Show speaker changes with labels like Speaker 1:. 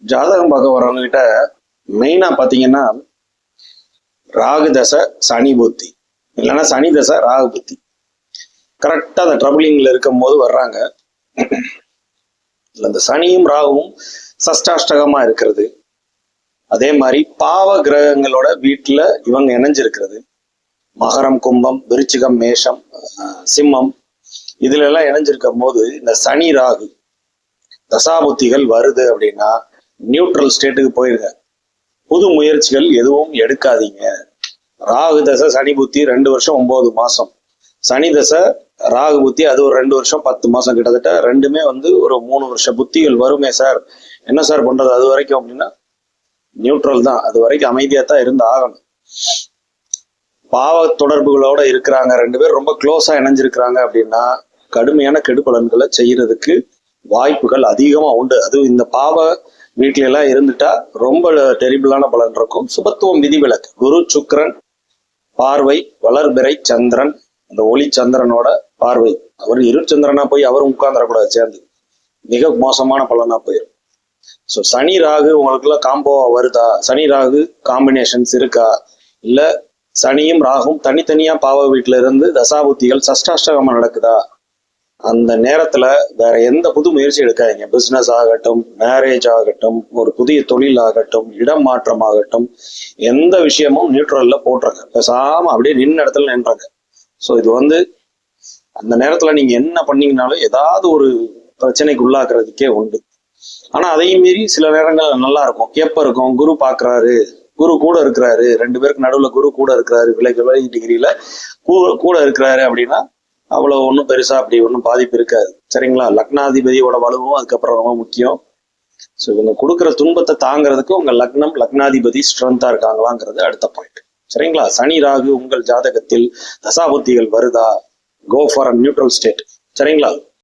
Speaker 1: ஜாதகம் பார்க்க வரவங்க கிட்ட மெயினா பாத்தீங்கன்னா ராகு தசை சனி புத்தி, இல்லைன்னா சனி தசை ராகு புத்தி கரெக்டா அந்த ட்ரபிளிங்ல இருக்கும் போது வர்றாங்க. அந்த சனியும் ராகுவும் சஷ்டாஷ்டகமா இருக்கிறது, அதே மாதிரி பாவ கிரகங்களோட வீட்டுல இவங்க இணைஞ்சிருக்கிறது, மகரம் கும்பம் விருச்சிகம் மேஷம் சிம்மம் இதுல எல்லாம் இணைஞ்சிருக்கும் போது இந்த சனி ராகு தசாபுத்திகள் வருது அப்படின்னா நியூட்ரல் ஸ்டேட்டுக்கு போயிருங்க. புது முயற்சிகள் எதுவும் எடுக்காதீங்க. ராகு தசை சனி புத்தி 2 வருஷம் 9 மாசம், சனி தசை ராகு புத்தி அது ஒரு 2 வருஷம் 10 மாசம், கிட்டத்தட்ட ரெண்டுமே ஒரு 3 வருஷ புத்திகள் வருமே சார், என்ன சார் பண்றது அது வரைக்கும் அப்படின்னா நியூட்ரல் தான், அது வரைக்கும் அமைதியா தான் இருந்து ஆகணும். பாவ தொடர்புகளோட இருக்கிறாங்க, 2 பேர் ரொம்ப க்ளோஸா இணைஞ்சிருக்கிறாங்க அப்படின்னா கடுமையான கெடுபலன்களை செய்யறதுக்கு வாய்ப்புகள் அதிகமா உண்டு. அதுவும் இந்த பாவ வீட்டுல எல்லாம் இருந்துட்டா ரொம்ப டெரிபிளான பலன் இருக்கும். சுபத்துவம் விதிவிலக்கு, குரு சுக்கிரன் பார்வை, வளர்பிறை சந்திரன், அந்த ஒளி சந்திரனோட பார்வை, அவர் இருச்சந்திரனா போய் அவரும் உட்கார்ந்துடக்கூடாது சேர்ந்து, மிக மோசமான பலனா போயிடும். ஸோ சனி ராகு உங்களுக்குள்ள காம்போவா வருதா, சனி ராகு காம்பினேஷன்ஸ் இருக்கா, இல்ல சனியும் ராகும் தனித்தனியா பாவ வீட்டுல இருந்து தசாபுத்திகள் சஷ்டாஷ்டகமா நடக்குதா, அந்த நேரத்துல வேற எந்த புது முயற்சி எடுக்காதீங்க. பிசினஸ் ஆகட்டும், மேரேஜ் ஆகட்டும், ஒரு புதிய தொழில் ஆகட்டும், இடம் மாற்றம் ஆகட்டும், எந்த விஷயமும் நியூட்ரல்ல போட்டுருங்க. பேசாம அப்படியே நின்ன இடத்துல நின்றாங்க. ஸோ இது அந்த நேரத்துல நீங்க என்ன பண்ணீங்கனாலும் ஏதாவது ஒரு பிரச்சனைக்கு உள்ளாக்குறதுக்கே உண்டு. ஆனா அதையும் மீறி சில நேரங்கள் நல்லா இருக்கும். எப்ப இருக்கும், குரு பாக்குறாரு, குரு கூட இருக்கிறாரு, 2 பேருக்கு நடுவுல குரு கூட இருக்கிறாரு, விலை டிகிரியில கூட இருக்கிறாரு அப்படின்னா அவ்வளவு ஒன்றும் பெருசா அப்படி ஒன்றும் பாதிப்பு இருக்காது. சரிங்களா? லக்னாதிபதியோட வலுவும் அதுக்கப்புறம் ரொம்ப முக்கியம். ஸோ இவங்க கொடுக்குற துன்பத்தை தாங்கிறதுக்கு உங்க லக்னாதிபதி ஸ்ட்ரென்த்தா இருக்காங்களாங்கிறது அடுத்த பாயிண்ட். சரிங்களா? சனி ராகு உங்கள் ஜாதகத்தில் தசாபுத்திகள் வருதா, go for a neutral state. சரிங்களா?